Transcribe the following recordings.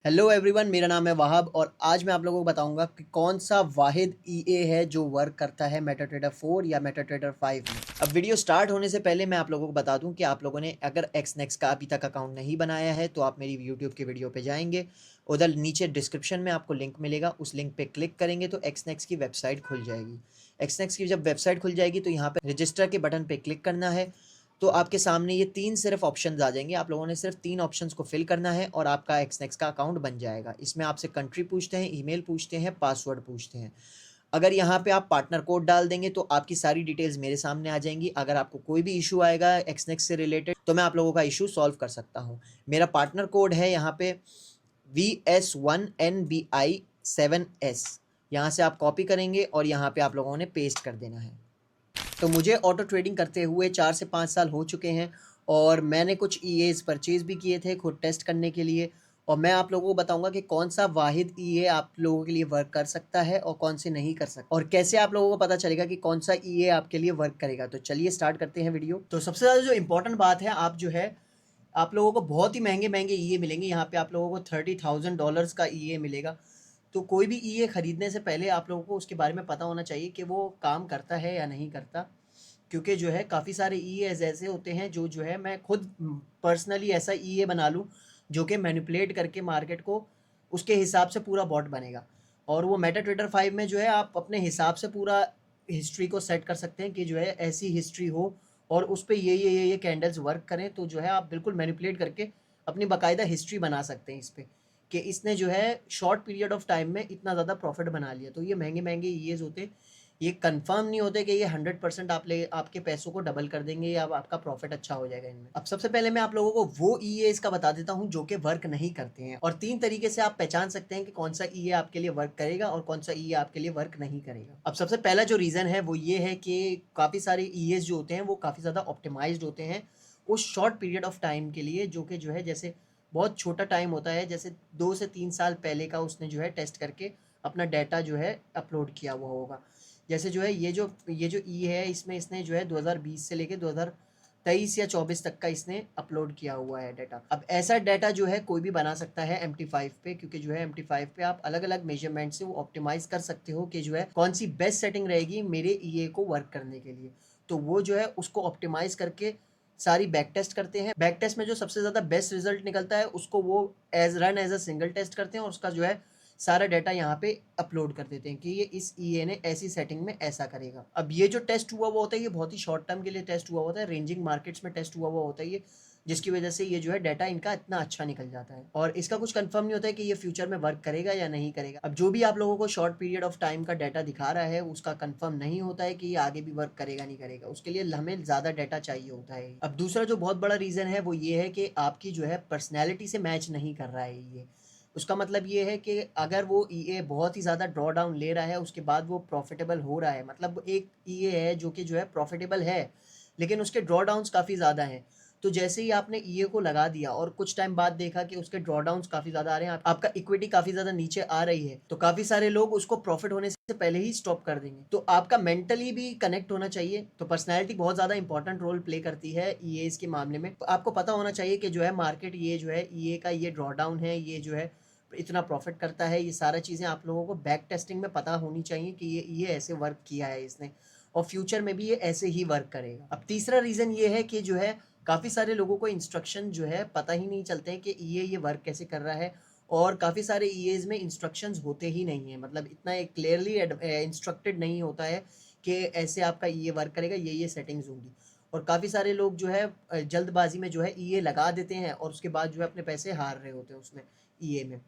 Hello everyone, मेरा नाम है वहाब और आज मैं आप लोगों को बताऊंगा कि कौन सा वाहिद ईए है जो वर्क करता है मेटाट्रेडर 4 या मेटाट्रेडर 5 में। अब वीडियो स्टार्ट होने से पहले मैं आप लोगों को बता दूं कि आप लोगों ने अगर एक्सनेक्स का अभी तक अकाउंट नहीं बनाया है तो आप मेरी यूट्यूब की वीडियो पे जाएंगे, उधर नीचे डिस्क्रिप्शन में आपको लिंक मिलेगा, उस लिंक पे क्लिक करेंगे तो एक्सनेक्स की वेबसाइट खुल जाएगी। एक्सनेक्स की जब वेबसाइट खुल जाएगी तो यहाँ पे रजिस्टर के बटन पे क्लिक करना है। तो आपके सामने ये 3 सिर्फ ऑप्शंस आ जाएँगे। आप लोगों ने सिर्फ 3 ऑप्शंस को फिल करना है और आपका एक्सनेक्स का अकाउंट बन जाएगा। इसमें आपसे कंट्री पूछते हैं, ईमेल पूछते हैं, पासवर्ड पूछते हैं। अगर यहाँ पे आप पार्टनर कोड डाल देंगे तो आपकी सारी डिटेल्स मेरे सामने आ जाएँगी। अगर आपको कोई भी इश्यू आएगा एक्सनेक्स से रिलेटेड तो मैं आप लोगों का इश्यू सॉल्व कर सकता हूँ। मेरा पार्टनर कोड है यहाँ पे VS1NBI7S। यहाँ से आप कॉपी करेंगे और यहाँ पे आप लोगों ने पेस्ट कर देना है। तो मुझे ऑटो ट्रेडिंग करते हुए 4 से 5 साल हो चुके हैं और मैंने कुछ ईएस परचेज़ भी किए थे खुद टेस्ट करने के लिए। और मैं आप लोगों को बताऊंगा कि कौन सा वाहिद ईए आप लोगों के लिए वर्क कर सकता है और कौन से नहीं कर सकता, और कैसे आप लोगों को पता चलेगा कि कौन सा ईए आपके लिए वर्क करेगा। तो चलिए स्टार्ट करते हैं वीडियो। तो सबसे ज़्यादा जो इंपॉर्टेंट बात है, आप लोगों को बहुत ही महंगे महंगे ईए मिलेंगे। यहाँ पे आप लोगों को $30,000 का ईए मिलेगा। तो कोई भी ईए खरीदने से पहले आप लोगों को उसके बारे में पता होना चाहिए कि वो काम करता है या नहीं करता। क्योंकि जो है काफ़ी सारे ईएस ऐसे होते हैं जो है मैं खुद पर्सनली ऐसा ईए बना लूँ जो कि मैनिपुलेट करके मार्केट को उसके हिसाब से पूरा बॉट बनेगा। और वो मेटा ट्रेडर 5 में जो है आप अपने हिसाब से पूरा हिस्ट्री को सेट कर सकते हैं कि जो है ऐसी हिस्ट्री हो और उस पे ये कैंडल्स वर्क करें, तो जो है आप बिल्कुल मैनिपुलेट करके अपनी बाकायदा हिस्ट्री बना सकते हैं इस पे कि इसने जो है शॉर्ट पीरियड ऑफ टाइम में इतना ज़्यादा प्रॉफिट बना लिया। तो ये महंगे महंगे ईएस होते हैं, ये कंफर्म नहीं होते कि ये 100% आपके पैसों को डबल कर देंगे या आपका प्रॉफिट अच्छा हो जाएगा इनमें। अब सबसे पहले मैं आप लोगों को वो ईए इसका बता देता हूँ जो कि वर्क नहीं करते हैं, और 3 तरीके से आप पहचान सकते हैं कि कौन सा ईए आपके लिए वर्क करेगा और कौन सा ईए आपके लिए वर्क नहीं करेगा। अब सबसे पहला जो रीजन है वो ये है कि काफी सारे ईएस जो होते हैं वो काफी ज्यादा ऑप्टिमाइज्ड होते हैं उस शॉर्ट पीरियड ऑफ टाइम के लिए, जो कि जो है जैसे बहुत छोटा टाइम होता है, जैसे 2 से 3 साल पहले का उसने जो है टेस्ट करके अपना डाटा जो है अपलोड किया हुआ होगा। जैसे जो है ये जो ई है इसमें इसने जो है 2020 से लेके 2023 या 24 तक का इसने अपलोड किया हुआ है डाटा। अब ऐसा डाटा जो है कोई भी बना सकता है MT5 पे, क्योंकि जो है MT5 पे आप अलग अलग मेजरमेंट से वो ऑप्टिमाइज कर सकते हो कि जो है कौन सी बेस्ट सेटिंग रहेगी मेरे ईए को वर्क करने के लिए। तो वो जो है उसको ऑप्टिमाइज करके सारी बैक टेस्ट करते हैं। बैक टेस्ट में जो सबसे ज़्यादा बेस्ट रिजल्ट निकलता है उसको वो एज अ सिंगल टेस्ट करते हैं और उसका जो है सारा डाटा यहाँ पे अपलोड कर देते हैं कि ये इस ईए ने ऐसी सेटिंग में ऐसा करेगा। अब ये जो टेस्ट हुआ हुआ होता है ये बहुत ही शॉर्ट टर्म के लिए टेस्ट हुआ होता है, रेंजिंग मार्केट्स में टेस्ट हुआ हुआ होता है ये, जिसकी वजह से ये जो है डाटा इनका इतना अच्छा निकल जाता है और इसका कुछ कंफर्म नहीं होता है कि ये फ्यूचर में वर्क करेगा या नहीं करेगा। अब जो भी आप लोगों को शॉर्ट पीरियड ऑफ टाइम का डाटा दिखा रहा है उसका कंफर्म नहीं होता है कि ये आगे भी वर्क करेगा नहीं करेगा, उसके लिए हमें ज़्यादा डाटा चाहिए होता है। अब दूसरा जो बहुत बड़ा रीज़न है वो ये है कि आपकी जो है पर्सनैलिटी से मैच नहीं कर रहा है ये। उसका मतलब ये है कि अगर वो ईए बहुत ही ज़्यादा ड्रॉ डाउन ले रहा है उसके बाद वो प्रॉफिटेबल हो रहा है, मतलब एक ईए है जो कि जो है प्रॉफिटेबल है लेकिन उसके ड्रॉ डाउन्स काफ़ी ज़्यादा हैं। तो जैसे ही आपने ईए को लगा दिया और कुछ टाइम बाद देखा कि उसके ड्रॉ डाउन्स काफ़ी ज़्यादा आ रहे हैं, आपका इक्विटी काफ़ी ज़्यादा नीचे आ रही है, तो काफ़ी सारे लोग उसको प्रॉफिट होने से पहले ही स्टॉप कर देंगे। तो आपका मेंटली भी कनेक्ट होना चाहिए। तो पर्सनैलिटी बहुत ज़्यादा इंपॉर्टेंट रोल प्ले करती है ईएस के मामले में। तो आपको पता होना चाहिए कि जो है मार्केट ये जो है ईए का ये ड्रॉ डाउन है, ये जो है इतना प्रॉफिट करता है, ये सारा चीज़ें आप लोगों को बैक टेस्टिंग में पता होनी चाहिए कि ये ऐसे वर्क किया है इसने और फ्यूचर में भी ये ऐसे ही वर्क करेगा। अब तीसरा रीज़न ये है कि जो है काफ़ी सारे लोगों को इंस्ट्रक्शन जो है पता ही नहीं चलते हैं कि ये वर्क कैसे कर रहा है, और काफ़ी सारे ईएज में इंस्ट्रक्शंस होते ही नहीं है, मतलब इतना एक क्लियरली इंस्ट्रक्टेड नहीं होता है कि ऐसे आपका ईए वर्क करेगा, ये सेटिंग्स होंगी। और काफ़ी सारे लोग जो है जल्दबाजी में जो है ईए लगा देते हैं और उसके बाद जो है अपने पैसे हार रहे होते हैं उसमें ईए में।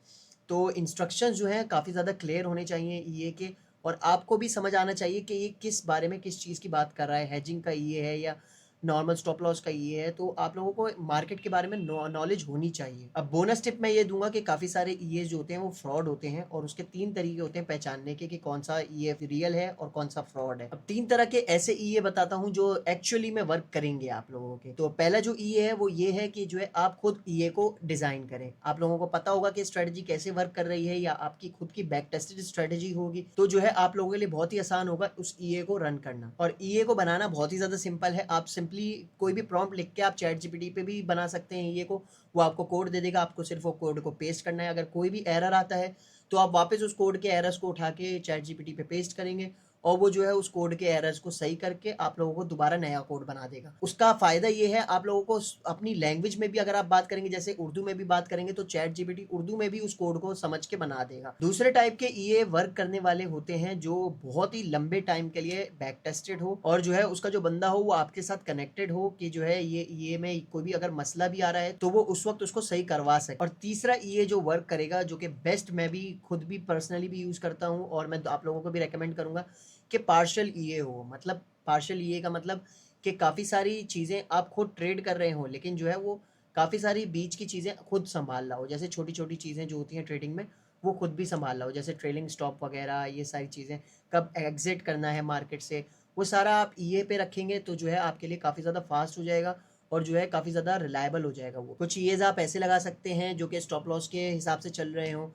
तो इंस्ट्रक्शंस जो हैं काफ़ी ज़्यादा क्लियर होने चाहिए ईए के, और आपको भी समझ आना चाहिए कि ये किस बारे में किस चीज़ की बात कर रहा है, हेजिंग का ईए है या नॉर्मल स्टॉप लॉस का ये है। तो आप लोगों को मार्केट के बारे में नॉलेज होनी चाहिए। अब बोनस टिप मैं ये दूंगा कि काफ़ी सारे ईए जो होते हैं वो फ्रॉड होते हैं और उसके 3 तरीके होते हैं पहचानने के कि कौन सा ईए रियल है और कौन सा फ्रॉड है। अब 3 तरह के ऐसे ईए बताता हूँ जो एक्चुअली में वर्क करेंगे आप लोगों के। तो पहला जो ईए है वो ये है कि जो है आप खुद ईए को डिजाइन करें। आप लोगों को पता होगा कि स्ट्रेटजी कैसे वर्क कर रही है या आपकी खुद की बैक टेस्टेड स्ट्रेटजी होगी, तो जो है आप लोगों के लिए बहुत ही आसान होगा उस ईए को रन करना। और ईए को बनाना बहुत ही ज्यादा सिंपल है। आप सिंपली सिंपली कोई भी प्रॉम्प्ट लिख के आप चैट जीपीटी पे भी बना सकते हैं ये को, वो आपको कोड दे देगा, आपको सिर्फ वो कोड को पेस्ट करना है। अगर कोई भी एरर आता है तो आप वापस उस कोड के एरर्स को उठा के चैट जीपीटी पे पेस्ट करेंगे और वो जो है उस कोड के एरर्स को सही करके आप लोगों को दोबारा नया कोड बना देगा। उसका फ़ायदा ये है, आप लोगों को अपनी लैंग्वेज में भी अगर आप बात करेंगे, जैसे उर्दू में भी बात करेंगे, तो चैट जीपीटी उर्दू में भी उस कोड को समझ के बना देगा। दूसरे टाइप के ईए वर्क करने वाले होते हैं जो बहुत ही लंबे टाइम के लिए बैक टेस्टेड हो और जो है उसका जो बंदा हो वो आपके साथ कनेक्टेड हो कि जो है ये में कोई भी अगर मसला भी आ रहा है तो वो उस वक्त उसको सही करवा सके। और तीसरा ईए जो वर्क करेगा, जो कि बेस्ट मैं भी खुद भी पर्सनली भी यूज़ करता हूँ और मैं आप लोगों को भी रेकमेंड करूँगा कि पार्शियल ईए हो। मतलब पार्शियल ईए का मतलब कि काफ़ी सारी चीज़ें आप खुद ट्रेड कर रहे हो, लेकिन जो है वो काफ़ी सारी बीच की चीज़ें खुद संभाल रहा हो। जैसे छोटी-छोटी चीज़ें जो होती हैं ट्रेडिंग में, वो खुद भी संभाल रहा हो, जैसे ट्रेलिंग स्टॉप वगैरह, ये सारी चीज़ें, कब एग्ज़िट करना है मार्केट से, वो सारा आप ईए पे रखेंगे तो जो है आपके लिए काफ़ी ज़्यादा फ़ास्ट हो जाएगा और जो है काफ़ी ज़्यादा रिलायबल हो जाएगा वो। कुछ ईएज़ आप ऐसे लगा सकते हैं जो कि स्टॉप लॉस के हिसाब से चल रहे हों,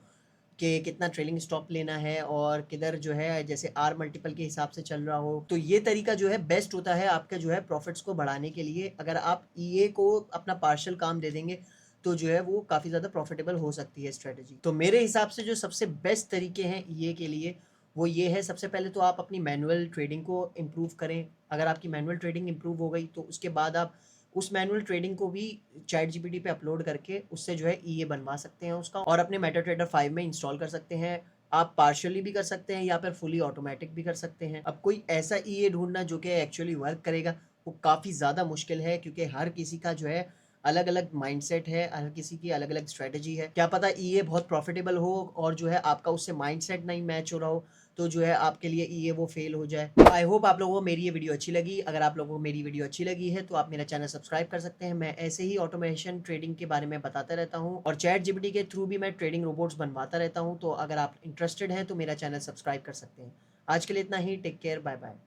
कि कितना ट्रेलिंग स्टॉप लेना है और किधर जो है जैसे आर मल्टीपल के हिसाब से चल रहा हो। तो ये तरीका जो है बेस्ट होता है आपके जो है प्रॉफिट्स को बढ़ाने के लिए। अगर आप ईए को अपना पार्शियल काम दे देंगे तो जो है वो काफ़ी ज़्यादा प्रॉफिटेबल हो सकती है स्ट्रेटजी। तो मेरे हिसाब से जो सबसे बेस्ट तरीके हैं ईए के लिए वो ये है, सबसे पहले तो आप अपनी मैनुअल ट्रेडिंग को इम्प्रूव करें। अगर आपकी मैनुअल ट्रेडिंग इम्प्रूव हो गई तो उसके बाद आप उस मैनुअल ट्रेडिंग को भी चैट जीपीटी पे अपलोड करके उससे जो है ईए बनवा सकते हैं उसका और अपने मेटाट्रेडर 5 में इंस्टॉल कर सकते हैं। आप पार्शियली भी कर सकते हैं या फिर फुली ऑटोमेटिक भी कर सकते हैं। अब कोई ऐसा ईए ढूंढना जो कि एक्चुअली वर्क करेगा वो काफ़ी ज़्यादा मुश्किल है, क्योंकि हर किसी का जो है अलग अलग माइंडसेट है, हर किसी की अलग अलग स्ट्रेटजी है। क्या पता ईए बहुत प्रॉफिटेबल हो और जो है आपका उससे माइंडसेट नहीं मैच हो रहा हो, तो जो है आपके लिए ये वो फेल हो जाए। आई होप आप लोगों को मेरी ये वीडियो अच्छी लगी। अगर आप लोगों को मेरी वीडियो अच्छी लगी है तो आप मेरा चैनल सब्सक्राइब कर सकते हैं। मैं ऐसे ही ऑटोमेशन ट्रेडिंग के बारे में बताता रहता हूँ और चैट जीपीटी के थ्रू भी मैं ट्रेडिंग रोबोट्स बनवाता रहता हूँ। तो अगर आप इंटरेस्टेड हैं तो मेरा चैनल सब्सक्राइब कर सकते हैं। आज के लिए इतना ही। Take care, bye bye.